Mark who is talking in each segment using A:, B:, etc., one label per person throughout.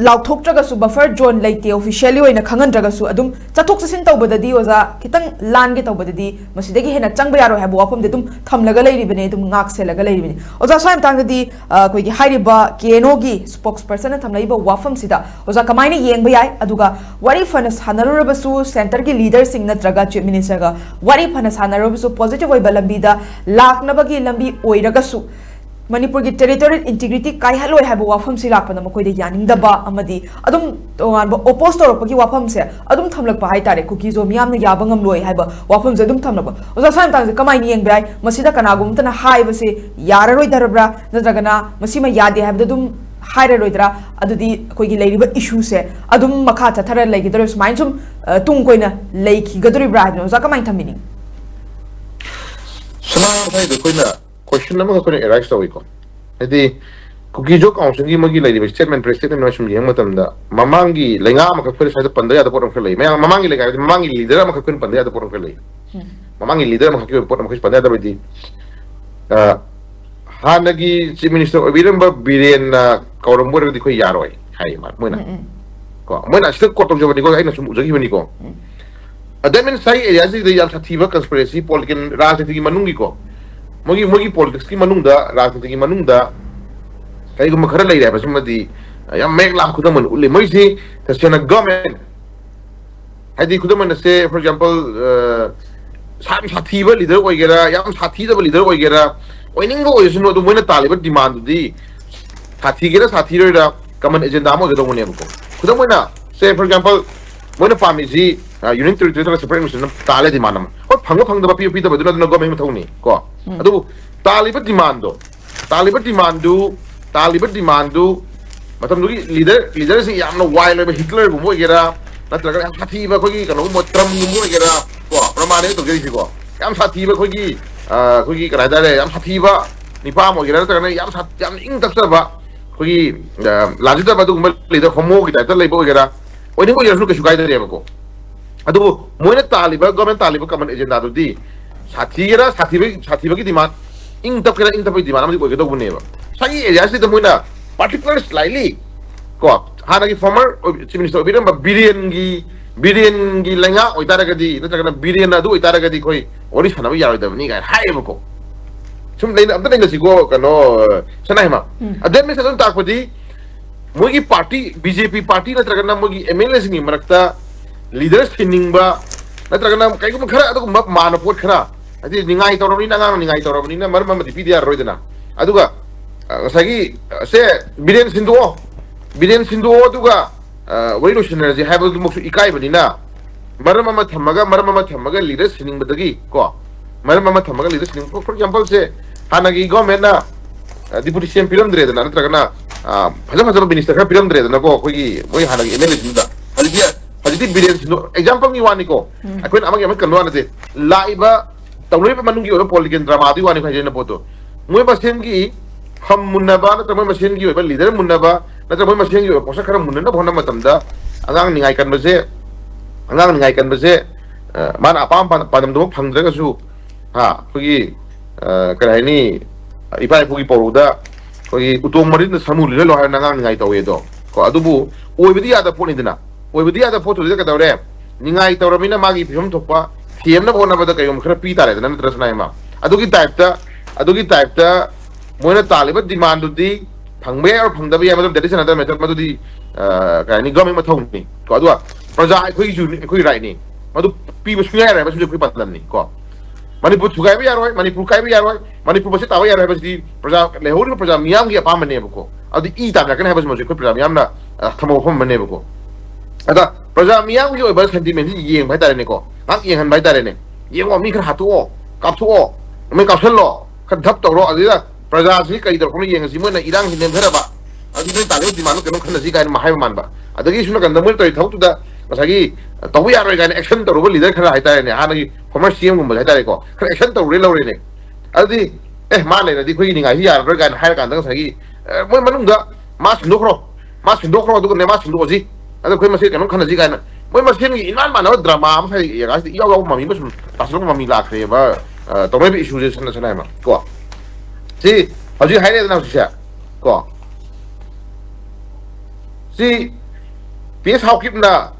A: लाउथोक्ट्रगसु buffer zone लेते officially ओइना खंगनद्रगसु अदुम चथोक चसिन तौबददी ओजा खितंग लानगे तौबददी मसिदगी हेना चंगबा यारो हाबो वाफमदे दुम थमलगा लेरिबने दुम ngakselगा लेरिबने ओजा साइम तांगदी कोइगी हाइरिबा केनोगी स्पोक्सपर्सन थमलाइबा वाफम सिदा ओजा कमाइना येंगबा याय अदुगा वारी फन सानरुरबसु सेंटर की लीडर सिंग नत्रगा चीफ मिनिस्टर गा वारी फन सानरुरबसु पॉजिटिव ओइबा लंबीदा लाकनबगी लंबी ओइरगसु Manipur की territorial integrity kai haloi haiba wafam si lakpana makoide yaningdaba amadi adum tonganba oppose torokpagi wafam se adum thamlakpa haitare kuki zo miyamna yaba ngamloi haiba wafam je adum thamlakpa oza sam tang je kamai ni yengbai masida kanagum tana haiba se yaroi darabra nadragana masima yade haiba adum hairaroidra adudi koigi leiriba issue se adum makha chathara leigidore smain sum tung koina leiki gadori bra oza kamai thamini
B: sa hai koina question number ko arise to ko edi kuki jo council gi magi lai statement president no shum yeng matam da mamangi lenga ma ka phir sa 15 ya da poram khlai me mamangi lenga mamangi leader ma ka kun 15 ya da poram khlai mamangi leader ma ka kun poram khis 15 da bidi hanagi chief minister Biren ba Biren kauram bor di ko yaroi hai ma moina ko moina sik ko tom jo ni ko ai na sum uji bani ko that means sai area ji de yam sathiba conspiracy political rajniti gi manungi ko mogi politics ki manungda rajniti ki manungda kai gum khara lai ra ba sumadi yam mek lam khudam uli moi si tasena government hadi khudam na se for example sam sathiba leader oi gera yam sathi da leader oi gera oining go oi suno du moina taliba demand di sathi gera sathi ro da common agenda mo ga do ne ko khudam moina say for example moina pami ji union territorial separation tale demand ma oi phang da pi pi da ba du na government thau ni ko adu taliba demand do matam du leader si yamna wild ba Hitler bu mo gera natraga yam sathi ba ko gi kanu mo Trump mo gera ko pramane to geri ko yam sathi ba ko gi kana da yam sathi ba ni pa mo gera natraga yam ing tak ba ko gi lajita ba du leader homo gi ta lai ba gera oi ni mo gera su ke su kai da re ba ko adu mo ne taliba government taliba common agenda do di sathi ba ki demand ing tap kira ing tap demand amdi ko do bune ba sai area si to moina particular slightly ko hana ki former chief minister Biren ba Biren gi lenga oitara ga di nata Biren adu oitara ga di koi ori sana ba yaroi da ni ga hai ba ko sum lein amda lein si go kano sanai ma adem me sadon tak padi mogi party BJP party nata ga mogi MLA sing marakta leaders thinning ba nata ga kai ko khara adu ma mana pot khara adi ningai torobni na ngang ningai torobni na marma mati pdr roidana aduga sagi se Biren sindu aduga wari no synergy habal du moksu ikai bani na marma thamaga leaders sining badagi ko marma thamaga leaders sining for example se hanagi government na deputy CM piram dre na natra kana bhaja minister ka piram dre na ko kogi moi hanagi MLA sinda adi Biren sindu example ni wani ko akon amang yamak kanwa na de laiba tawloi pa manungi ora political drama adi wani khajena poto moi basen gi ham munaba na tamai basen gi ba leader munaba na tamai basen gi posa khara munna bhona matamda angang ningai kan base man apam padam do phangdra ga su ha khogi karani ipai phugi poruda khogi utom marin na samu le lo ha na ngang ningai tawe do ko adubu oibidi ada poni dina oibidi ada photo de ka dawre ningai tawramina magi phim thokpa TM na bhona bada kayum khara pi tare na trasna ma adugi type ta moina taliba demand di phangbe or phangda bi madam that is another method madu di kani government mathau ni ko adwa praja khoi ju khoi rai ni madu pi basnya ra basu khoi patlam ni ko manipur thugai bi yaroi manipur kai bi yaroi manipur basi tawa yaroi basi praja lehori praja miyam gi apam ne ko adi I ta na kan ha basi mo khoi praja miyam na thamo phom ne ko ada praja miyam gi ba sentiment ji yeng bai tare ne ko ang yeng han bai tare ne yeng wa mi khar hatu o kap thu o me kap sel lo khat dhap to ro adida praja si kai dor ko yeng si mo na irang hin ne ba adi dai ta le di manu kan khana si kai ma hai man ba adagi suna kan da mo to thau tu da masagi to ya roi gan action to ro leader khara hai tare ne ha nagi former CM gum bai tare ko khara action to re lo re ne adi ma le na di khoi ni ngai ya roi gan hai kan da sagi mo manung da ma sindu khro du ne ma sindu ji ada khoi masih kan khana ji gan moi masin gi inan ma no drama am sai ya ga ya ga mami basum paslo mami la khre ba to me issue je sana ma ko si haji haire na sia ko si PS hawkipna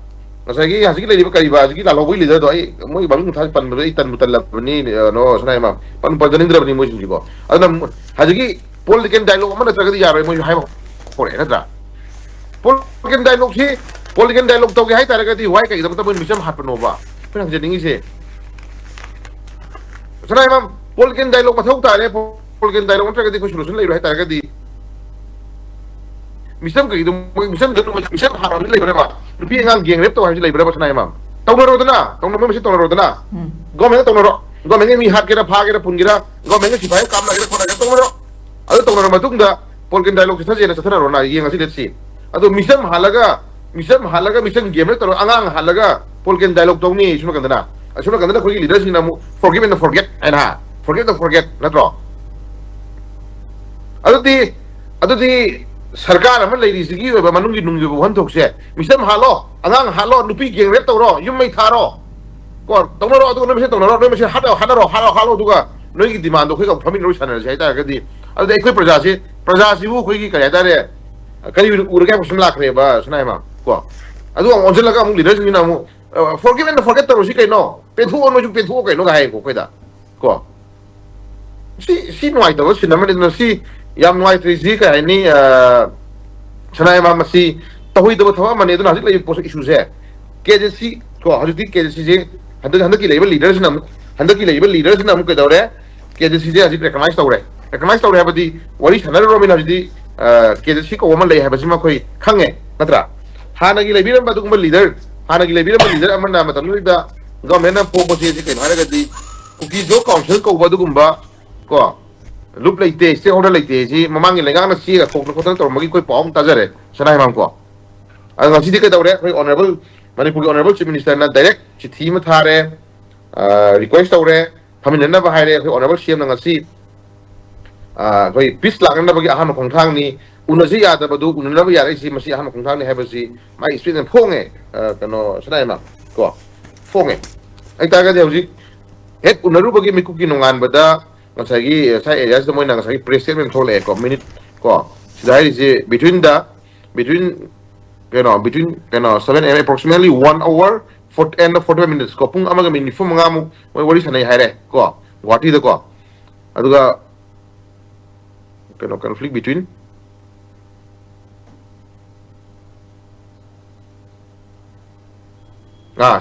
B: ngasagi hasiki lagi kariba hasiki la loboi leader do ai moi bang thas pan bai tan mutal ni no sanai ma pan pajaning dra ni moi singi ko adna hasiki political dialogue mana tragadi yaroi moi hai ko re na political dialogue si political dialogue to ge hai taragadi wai kai dam ta moi misam hapno ba pang jeningi se sanai ma political dialogue ma thau ta re political dialogue tragadi ko solution lai hai taragadi misam kai dum misam haram ni lai ba rupi ngang geng rep to hai lai ba sanai ma tawro dana tawno me tawro dana gomen tawro gomen mi hat kera pha kera pun gira gomen si phai kam la kera pun kera tawro adu tawro ma tungda political dialogue sa je na sa ro na yeng asi letsi adu misam halaga misam game re to angang halaga political dialogue to ni sunu kandana khoi leaders ni namu forgive and forget and ha forget and forget na tro adu di सरकार अमन लेरी सिगी ओबा मनुंगी नुंगी बो हंथोक से मिसम हालो अंगांग हालो नुपी गेंग rape तोरो yum मै थारो को तोनरो अदु नमेसे तोनरो नमेसे हालो दुगा नोगी demand खै ग फमिन रो सानर से ता गदि अदु एखै प्रजा सिबु खै की कया तारे करि उरगा कुसम लाखरे बा सुनाय मा को अदु अनजल लगा मु लीडर सिंग नामु फॉरगिव एंड फॉरगेट तोरो सि कैनो पेथु ओनो जु पेथु कैनो गाय को खैदा को सी नोय तो सिनमन न सी याम नोय त्रिजी का नि सनाय मा मसी तहुई दब थवा मने दुना हजिक लई पोस इशू से केजेसी को हजिक केजेसी जे हंदक की लेवल लीडर्स नम के दौरे केजेसी जे हजिक रेकग्नाइज तौरे हबदी वरी सनर रोमिन हजिदी केजेसी को वमन लई हबसी मा खोई खंगे नत्रा हानगी लेबिरम बदुगम लीडर अमना मतनुदा गवर्नमेंट पोपोसी जे केन हारगदी कुकी जो काउंसिल को बदुगुम्बा को लुप लेते स्टे होल्डर लेते जी ममांग लेगांग सी खोक खोतन तोरमगी कोई पाउम ताजरे सनाय माम को अगर सिदी के दौरे कोई honourable Manipur honourable chief minister ना डायरेक्ट चिठी में थारे रिक्वेस्ट तौरे फमिनना बाहारे कोई ऑनरेबल सीएम नंगसी कोई पीस लागन बगी अहान खोंथांग नि उनसी याद बदु उननब यारे सी मसी अहान खोंथांग नि हैबसी माई स्पीड फोंगे कनो सनाय माम को फोंगे आई तागा जे हौजी हेड उनरु बगी मिकुकी नोंगान बदा ngasagi sai area se moi na ngasagi press statement thole ko minute ko sidai is between 7 am approximately 1 hour and 45 minutes ko pung amaga minute fu mangamu moi wari sanai haire ko wati da ko aduga conflict between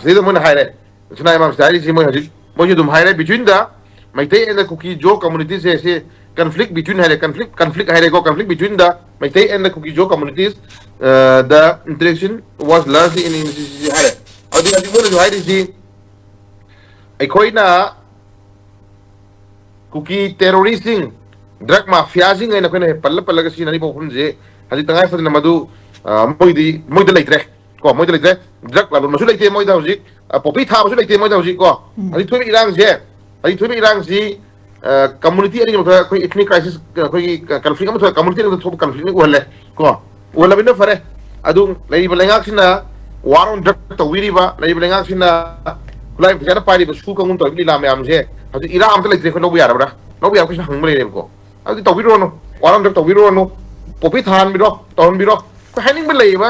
B: sidai moi na haire sunai mam sidai is moi haji moi dum haire between the Maitei and the Kuki Jo communities say conflict between conflict between the Maitei and the Kuki Jo communities. The interaction was largely in Hare. Adi mo na Hare si Aikoina Kuki terroristing drug mafiazing ay nakoy na pala kasi nani po kunje hadi tangay sa namadu moy de laitre ko moy de laitre drug lalo masulay te moy daw si popi tha masulay te moy daw si ko hadi thubi ilang je आई थोड़ी इरांग सी community अरे मतलब कोई इतनी crisis कोई conflict में थोड़ा community में थोड़ा कन्फ्लिक्ट में वाले को वाला भी ना फरे अदु नहीं बलेंगा किसी ना वारों ड्रग तो वीरी बा नहीं बलेंगा किसी ना कुलाई पिछाड़ा पारी बस फूक अंगुन तो इतनी लामे आमसे अदु इरांग तो लेते हैं लोग भी आ रहा कुछ हंग मरे को अदु तो वीरो नो वारों ड्रग तो वीरो नो पोपी थान बिरो तौन बिरो को हैनिंग में ले बा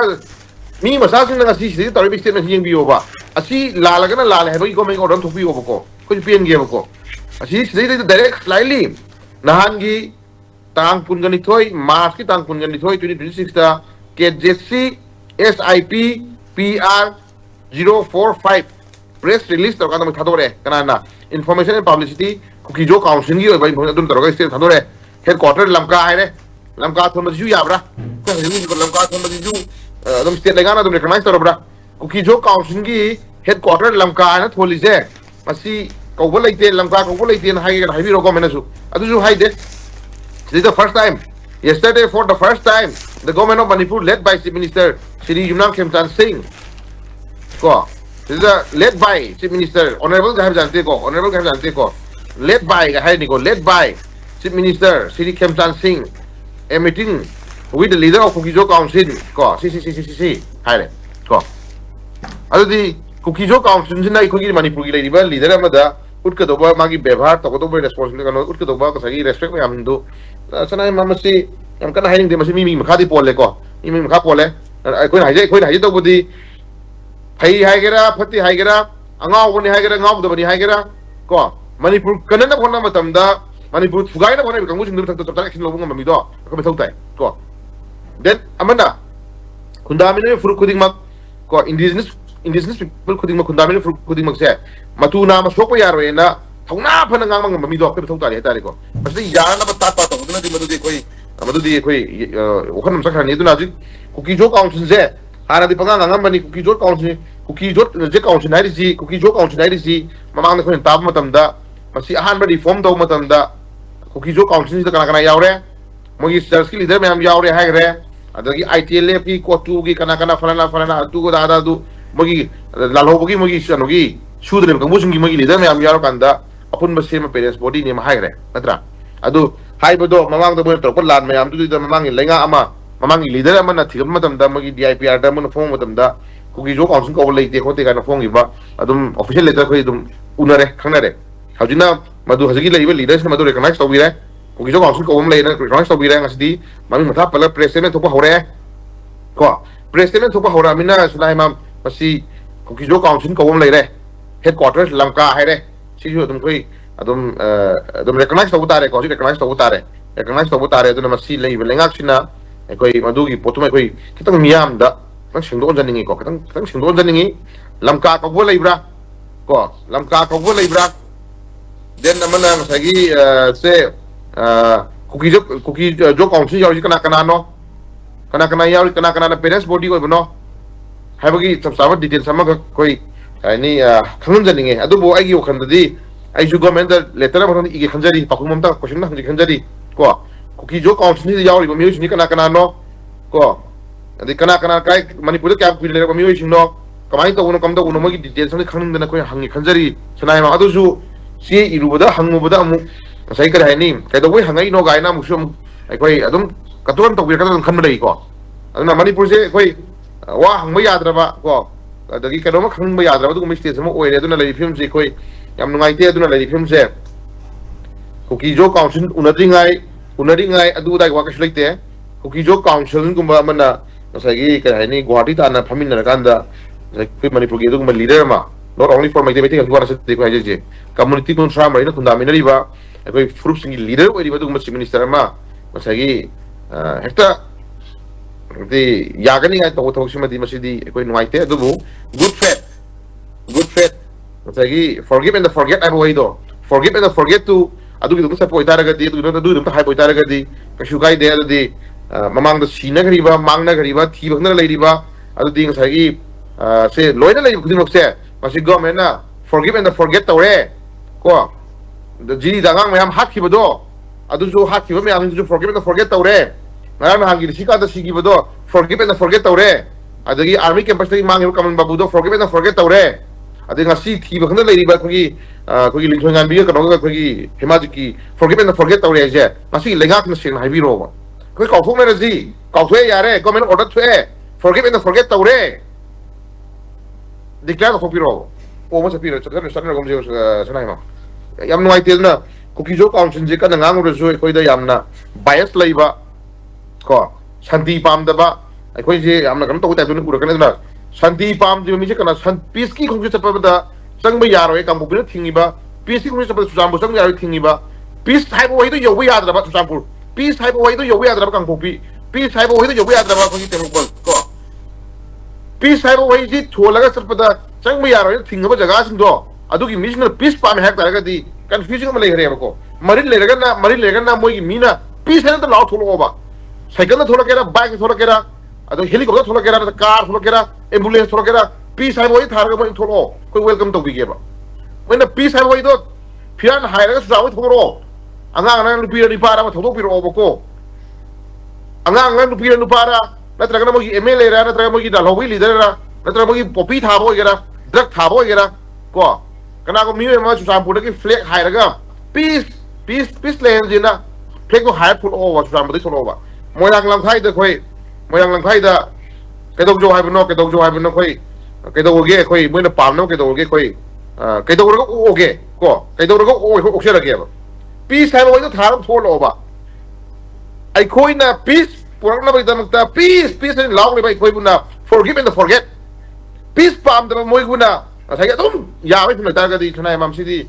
B: मी मसाज ने नगा सी तो भी स्टेटमेंट हिंग भी होगा असी लाल का ना लाल है भाई को मैं ऑर्डर थोपी होगा को कुछ पीएन गे को असी सीधे डायरेक्ट स्लाइडली नहानगी तांग पुनगनी थोई मार्च की तांग पुनगनी थोई 2026 ता केजेसी एसआईपी पीआर 045 प्रेस रिलीज तो काना थादोरे कनाना इंफॉर्मेशन एंड पब्लिसिटी कुकी जो काउंसिल की भाई अदुन तरोगा स्टेट थादोरे हेडक्वार्टर लमका है लमका थोन मजू याबरा लमका थोन मजू अदम स्टेट लेगाना तुम रिकॉग्नाइज तरोबरा कुकी जो काउंसिल की हेडक्वार्टर लमका है थोलीजे मसी कौबल लेते लंका कौबल लेते ना हाई हाई रोको मैंने सु अदुजु हाई दे this is the first time yesterday for the first time the government of Manipur led by Chief Minister Shri Yumnam Khemchan Singh ko this is led by Chief Minister honorable जानते को led by high निको led by Chief Minister Shri Khemchan Singh a meeting with the leader of Kukijo Council ko si high रे को अदुदी Kuki-Zo council सिना इखोगी मणिपुर की लेरिबा leader अमदा उटकदोबा मागी व्यवहार तकोदोबा responsibility कनो उटकदोबा कसगी respect में हमदो सनाय मामसी हम कना हाइनिंग दे मसी मी मखादी पोले को मी मखा पोले ꯑꯩꯈꯣꯏꯅ ꯍꯥꯏꯖ ꯇꯧꯕꯗꯤ ꯐꯩ ꯍꯥꯏꯒꯦꯔꯥ ꯐꯠꯇꯦ ꯍꯥꯏꯒꯦꯔꯥ ꯑꯉꯥꯎꯕꯅꯤ ꯍꯥꯏꯒꯦꯔꯥ ꯉꯥꯎꯗꯕꯅꯤ ꯍꯥꯏꯒꯦꯔꯥ ꯀꯣ ꯃꯅꯤꯄꯨꯔ ꯀꯟꯅꯅꯕ ꯍꯣꯠꯅꯕ ꯃꯇꯝꯗ ꯃꯅꯤꯄꯨꯔ ꯊꯨꯒꯥꯏꯅꯕ ꯍꯣꯠꯅꯔꯤꯕ ꯀꯥꯡꯕꯨꯁꯤꯡꯗꯨꯒꯤ ꯃꯊꯛꯇ ꯆꯞ ꯆꯥꯅ ꯑꯦꯛꯁꯟ ꯂꯧꯕ ꯉꯝꯕ ꯃꯤꯗꯣ ꯑꯩꯈꯣꯏ ꯃꯊꯧ ꯇꯥꯏ ꯀꯣ ꯗꯦꯟ ꯑꯃꯅ ꯈꯨꯟꯗꯥꯃꯤꯟꯅꯔꯤꯕ ꯐꯨꯔꯨꯞ ꯈꯨꯗꯤꯡꯃꯛ ko indigenous people khuding khundami khuding makse matu na ma sokpa yaroena thongna phana ngang mang mi do ke thong tari tari ko masi yana ba ta pa to duna di madu di koi okhan sa khani duna ji kuki jo council je hara di panga ngam bani kuki jo council je council nai ji kuki jo council nai ji mamang na khoi tab matam da masi ahan ba reform do matam da kuki jo council da kana kana yawre mogi church ki leader mayam yawre ha gre adagi ITL ki kotu ki kana kana falana tu ko da du mogi lalhogi mogi sanogi sudre ka musungi mogi leader mayam yaro kanda apun ba sema parents body ne ma haire natra adu haibodo mamang da bo to ko lan mayam tu da mamang lenga ama mamang leader ama na thigam matam da mogi DIPR da mun phone matam da kuki jo council ko leite ko te kana phone iba adum official letter ko idum unare khanare hajina madu hajigi leiba leaders na madu recognize to bire kuki jo council ko lei na recognize to bire ngasidi mami matha pala president to ko hore ko president to ko hora mina sunai mam masi kuki jo council ko lei re headquarters lamka haire si jo dum koi adum recognize to utare ko recognize to utare aduna masi lei lengak sina koi madu gi potuma koi kitang miyam da tang singdo janingi ko kitang singdo janingi lamka ko bo leibra ko lamka ko bo leibra then namana sagi se kuki jo council yawi kana kana no kana yawi kana na parents body ko no haibagi sab sab detail sama koi ani khanun janinge adu bo ai gi okhandadi ai ju government letter ba igi khanjari pakumam ta question na khanjari ko kuki jo council ni yawi ba miyo ni kana no ko adi kana kai manipur ka pil le ba miyo no kamai to uno kam to uno magi details ni khanun dana koi hangi khanjari sanai ma adu ju si irubada hangubada amu sai kar haini kai do hangai no gaina musum koi adum katuran to bir katuran khan mai ko aduna manipur se koi wa hangba yadraba ko adagi kano ma khangba yadraba du mi state mo oire aduna lai film se koi yam nungai te aduna lai film se kuki jo council unadingai adu dai wa ka shlekte kuki jo council gumba mana sai gi kai haini guwahati ta na phamin na kanda koi manipur gi du gumba leader ma not only for my debate as well as the equation community contra marina fundamental ba koi fruit singi leader oi ba du mas minister ma masagi hekta the yagani ai to to simadi masidi koi nuaite adu good faith masagi forgive and forget ai boi do forgive and forget to adu du sa poi taraga di du du ta hai poi taraga di kashu kai de adu di mamang da sina gariba mangna gariba thi bhangna leiriba adu di masagi se loina lei khudin lokse masi government na forgive and forget tawre ko the ji dangang mayam hakhi bodo adu jo hakhi ba mayam ju forgive and forget tawre ngarang na hangi sika da sigi bodo forgive and forget tawre adagi army campus ta mang kaman babu do forgive and forget tawre adi ngasi thi ba khana leiri ba khogi khogi lingthoi ngan bi ka no ga khogi hemaji ki forgive and forget tawre je ngasi lengak na sing hai bi ro ba koi kaw thok na ji kaw thwe yare government order thwe forgive and forget tawre declare ko piro o mo sa piro sa na gom je sa na ma yam no itel na kuki jo council je ka ngang ro so koi da yam na bias leiba ko shanti pam da ba koi je yam na kam to ta du ura ka na shanti pam je mi je kana san peace ki khong je ta ba da sang ba yaro e kam bu bi thingi ba peace ki khong je ba sujam bu sang yaro thingi ba peace hai bo wai do yo ya da ba sujam pur peace hai bo wai do yo ya da ba kang pi peace hai bo wai do yo ya da ba ko ki te ko peace hai bo wai ji tholaga sarpada sang ba yaro thinga ba jaga sing do adu ki mission peace pa me hak taraga di confusing ma le hare ko marin le raga na moi ki mina peace hai to law tholo ba cycle na thola kera bike thola kera adu helicopter thola kera car thola kera ambulance thola kera peace hai bo wai tharaga ba tholo koi welcome to bi ge ba when the peace hai bo wai do phiran hai raga sujawi thoro angang lu pira ni para ma thodo piro ba ko angang lu pira nu para natraga mo ki MLA ra natraga mo ki dalhobi leader ra natraga mo ki popi tha bo gera drug tha bo gera ko kana ko mi ma chu sampu ki flag hai raga peace land jina flag ko hai full over chu sampu solo ba moyang lam khai da kedok jo hai bno khoi kedok ge khoi moina pam no kedok ge khoi kedok ro oge ko kedok ro o se la ge ba peace hai bo to thar tholo ba ai khoi na peace puraknabagidamagta peace and law by koibuna forgive and forget peace palm the moiguna I get yawe from the target tonight mam city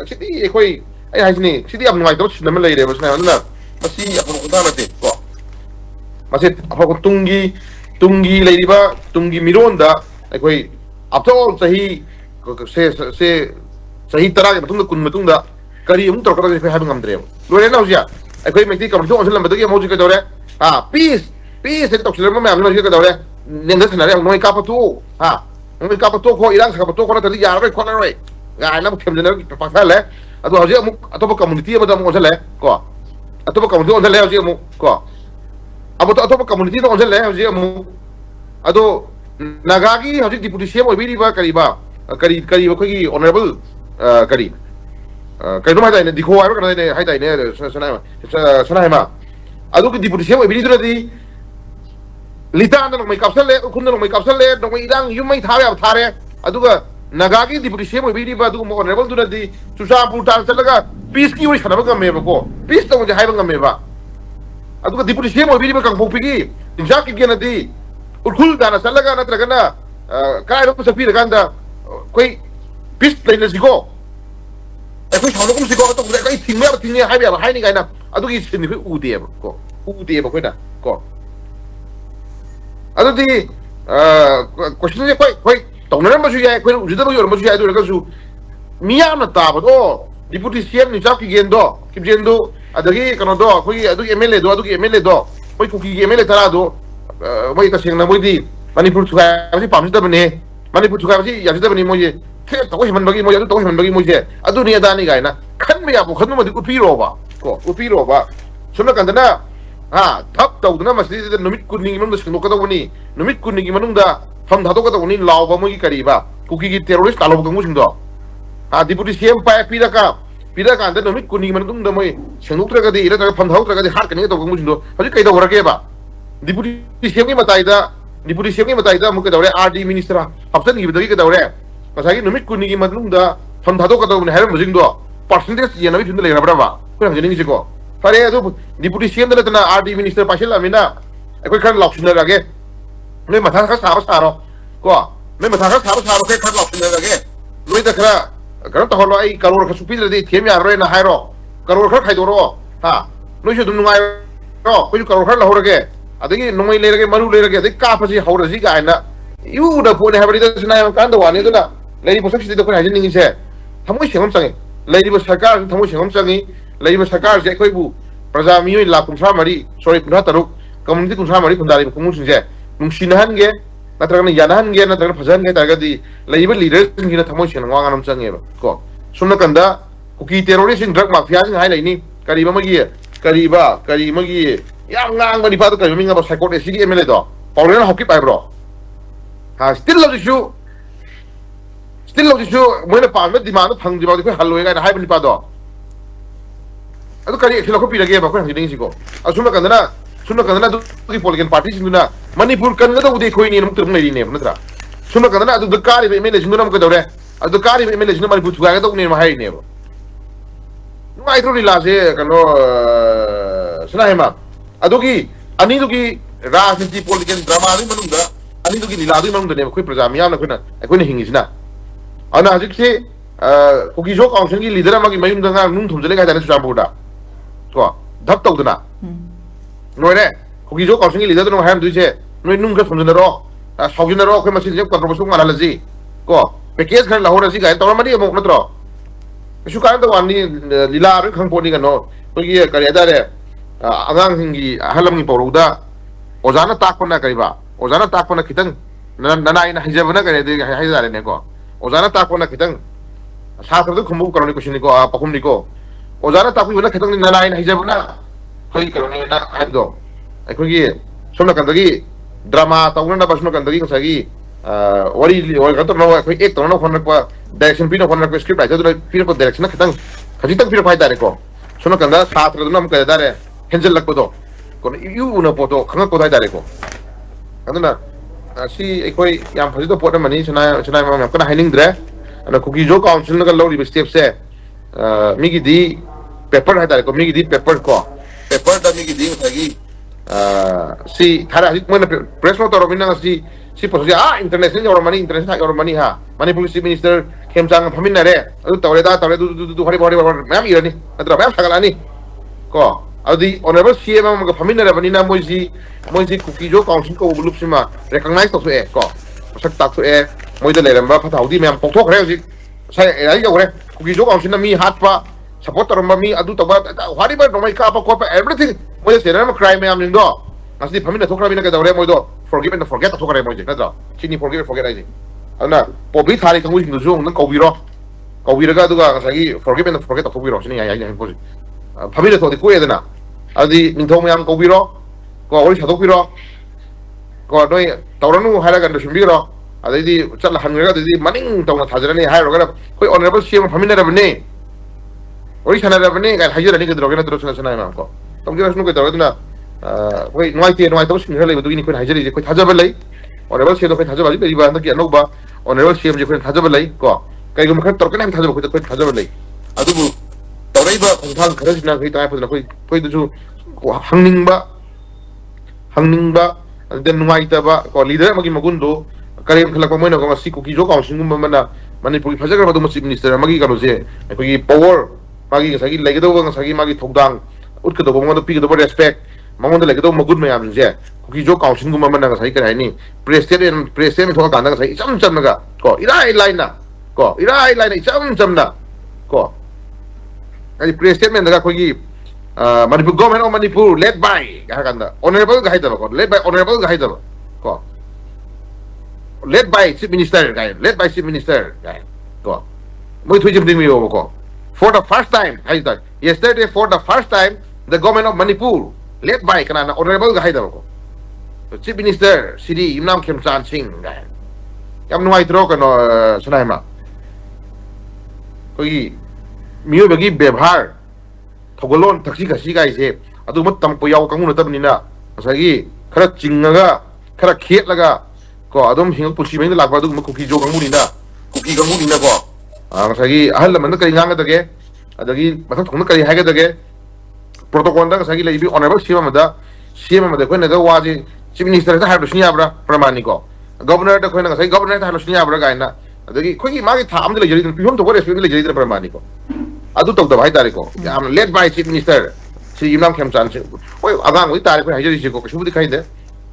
B: city ekoi ai haisni city am ngai to sinama leire basna na masi apon ta mate ko masi apon tungi leiriba tungi mironda ekoi apto sahi se sahi tara ke matungda kun matungda kari um torka ke ha ngamdre lore na usia ekoi mekti kam to onsen lamda ke moji ke dore peace se tok silma ma am ke dore nenga sanare noi ka patu noi ka patu ko irang ka patu ko na tali yar ko na roi ga na kem jena pa thale adu haji amuk atopa community ma dam onsen le ko atopa community onsen le haji amuk ko atopa community no onsen le haji amuk ado nagagi haji deputy cm oibiri ba kariba kari ko gi honorable kari no mai dai ne dikho ai ba ne hai dai ne sanai ma adu ki deputy cm oibiri dura di litan no mai kapsal le kun no mai kapsal le no mai irang yum mai thare thare adu ga nagagi deputy cm oibiri ba adu mo honorable dura di susapur tal chalaga peace ki oi sanaba ga me ba ko peace to hai ba ga me ba adu ga deputy cm oibiri ba kang phopi gi inja ki ge na di ulkhul dana chalaga na traga na kai ro sa pi ganda koi peace leina sigo koi thawkum sigo to kai thingme hai ba hai ni ga na adu gi sin koi u de ba koi na ko adu di question je koi tongna ma su ya koi u da ba yo ma su ya do ga su miya na ta ba do deputy cm ni chak ki gendo ki gendo adagi kano do koi adu mla do koi ku ki mla tara do moi ta sing na moi di manipur chuka si pam da bane manipur chuka si ya da bane moi ye ke to ko himan bagi moi adu to himan bagi moi je adu ni da ni ga na khan me ya bu khan ma di upi ro ba ko upi ro ba sumna kan na thap tau na masjid da numit kunni mam da sing ko da woni numit kunni gi manung da pham da to ko da woni law ba moi gi kari ba kuki gi terrorist kalo ga mu sing do deputy cm pa pira ka da numit kunni manung da moi senguk tra ga di ira da pham thau tra ga di har kan to ga mu sing do haji kai da wora ke ba deputy cm ki matai da mu ke daure rd minister haptan gi bidagi ke daure masagi numit kunni gi manung da pham da to ka da ne har mu sing do percentage ye na bi thun le ra ba ko ha jeni gi ko pare adu deputy cm da na rd minister pasil amina ekoi khan lokshin ra ge noi matha ka sa ro ko noi matha ka sa ro ke khan lokshin ra ge noi da kara to holo ai karor ka supi de them ya ro na hai ro karor kha khai do ro noi su dum ngai ro ko karor kha la ho ra ge adagi nomai le ge maru le ge adagi ka phasi ho ra ji ga na yu da po ne ha bari da sna kan da wa ne da lei bo sakshi de ko ha jin ning se thamoi sengam sangi lei bo sarkar thamoi sengam sangi lei bo sarkar je koi bu praja mi la kumsa mari sorry kunha taruk community kumsa mari kundari kumu sing je nungshinahan ge natragna yanahan ge natragna phajan ge ta ga di lei bo leaders sing gi na thamoi seng wa nganam sangi ba ko sumna kanda kuki terrorist sing drug mafia sing hai lai ni kari ma gi yang ngang mani pa to ka minga ba psycho de sigi emele do paulen hokki pai bro still lo ju mo ne pa me demand phang di ba ko haloi ga hai bani pa do adu kari khilo ko pi lage ba ko hang ding si ko asuna kandana du ki political party sinduna manipur kan ga do de khoi ni num tum nei ne natra suna kandana adu kari be emele sinduna mo ko dore adu kari be emele sinduna manipur thuga ga do ne ma hai ne ba nu ai tro ni la se kano suna hema adugi ani dugi rajniti political drama ni manungda ani dugi liladu manungda ne khoi praja miyam na khoi na hingisna ana hajik se kuki jo council gi leader amagi mayum da ngang nung thumjale ga jane su jambuda ko dhap tawduna noire kuki jo council gi leader no ham du se noi nung ga thumjana ro saujina ro khoi masin je control su ngala laji ko package khan lahora si ga tawmani amok natro su kan da wani lila ru khang poni ga no to gi kari da re agang hingi halam gi pawruda ojana takpana kariba ojana takpana kitang nanai na hijabana kare de haizare ne ko ojana takpana kitang satra du khumbu karoni kushini ko pakum ni ko ojana takpi bana kitang nanai na hijabana khoi karoni na ado ekoi gi somna kandagi drama tawna na basno kandagi ko sagi wari wari kato no khoi ek tono khon ko direction pino khon ko script ai do pino ko direction na kitang khaji tak pino phai dare ko somna kanda satra du nam ka dare henjel lakbodo kon yu na poto khanga ko dai dare ko aduna si ekoi yam phaji to pot mani chana ma kana haining dre ana kuki jo council na lo ri step se mi gi di paper ha dare ko mi gi di paper da mi gi di sagi si thara hik mana press no toro minang si posisi international orang mani international orang mani ha Manipur si minister kemjang phamin na re adu tawle du hari ma'am irani atra ma'am sagala ni ko adi honorable CM am ga phamin na re bani na moi si cookie jo council ko bulup sima recognize to e ko sak tak to e moi da leram ba phatau di ma'am pokthok re ji sai ai jo re cookie jo council na mi hat pa support tor ma mi adu to ba hari ba no mai ka pa ko pa everything moi se na crime ma'am ning do masih phamin na thokra bina ka dawre moi do forgive and forget to thokra moi je na do chini forgive and forget ai ji ana pobi thari kangu sing du nang kawira ga du ga sagi forgive and forget to thokbiro sini ai ai ko phamin na thodi ko edana adi ning thong ma'am kawbiro ko ori thadokbiro ko noi tawranu haira ga sumbiro adidi chatla hangra adidi maning tawna thajrani hairo ga koi honorable CM phamin na rabne ori sana rabne ga hajira ni ga droga na dro sana ma'am ko tong jira sunu ko dawra na koi noi to sin hele du ni koi hajira je koi thajaba lai honorable CM koi thajaba li ba ki anok honorable CM je koi thajaba lai ko kai gum khat torka na thajaba koi thajaba lai adu bu tawrai ba khongthang khara sina koi ta pa koi du hangning ba den nuai ta ba ko leader magi magundo karem khalak pa moina ko si ko ki jo council gum mana Manipuri phajaga ba du chief minister magi kanu je koi power magi sagi lagi do ba sagi magi thokdang ut ka do ba pi do respect mangon lagi do magud mayam je ko ki jo council gum mana sagi kara ni president thok ka na sagi cham na ko irai line na cham na ko ai president da ko ki Manipur government of Manipur led by honorable hairiba ko led by honorable hairiba ko led by chief minister ko moi thui jim ding mi ko for the first time yesterday for the first time the government of Manipur led by kana honorable hairiba ko chief minister Siri Imnam Khemchan Singh yam nuai tro kano sanai ma ko gi miyo bagi bebhar thogolon thakshi khashi ga ise adu matam ko yaw kangu natabni na asagi khara chingaga khara khet laga ko adum hing pusi mai lagba du kuki jo kangu ni na ko asagi ahal man ka inga ga dage adagi mathak thong ka ha ga dage protocol da asagi leibi honorable CM da ko na ga waji chief minister da ha do shniya bra pramani ko governor da ko na asagi governor da ha do shniya bra ga ina adagi ko gi magi tham de le jeri pihom to ko respect le jeri pramani ko adu tok da bhai tare ko am led by chief minister si Imam Khemchan Singh oi agang oi tare ko hajari ji ko shubu dikhai de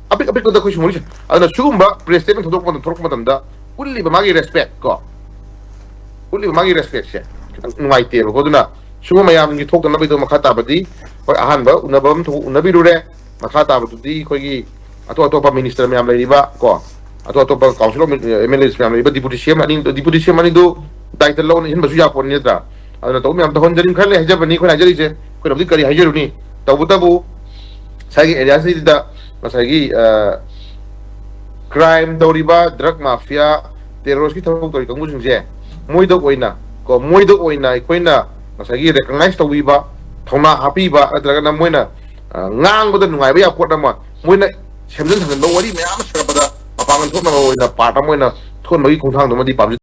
B: apik ko da ko shumuri adana shumba president thok madam da ulli ba magi respect se nuai te ko duna shumba mayam ni thok da nabi do makhata badi oi ahan ba unabam thu unabi rure makhata badu di ko gi ato pa minister mayam lai ba ko ato pa council MLAs mayam lai ba deputy CM ani do title lo ni hin basu ya pon ni tra adana to mi am to honjarin khale hajabani ko hajari je ko rabdi kari hajaruni tabu sagi area si da masagi crime doriba drug mafia terrorist ki thok tori kangu jingje moido oina koina masagi recognize to wiba thona happy ba adraga na moina ngang boda nungai ba ya pot ma moina semjen thang do wari me am sara bada papangan thona oina pata moina thon magi khongthang do madi pam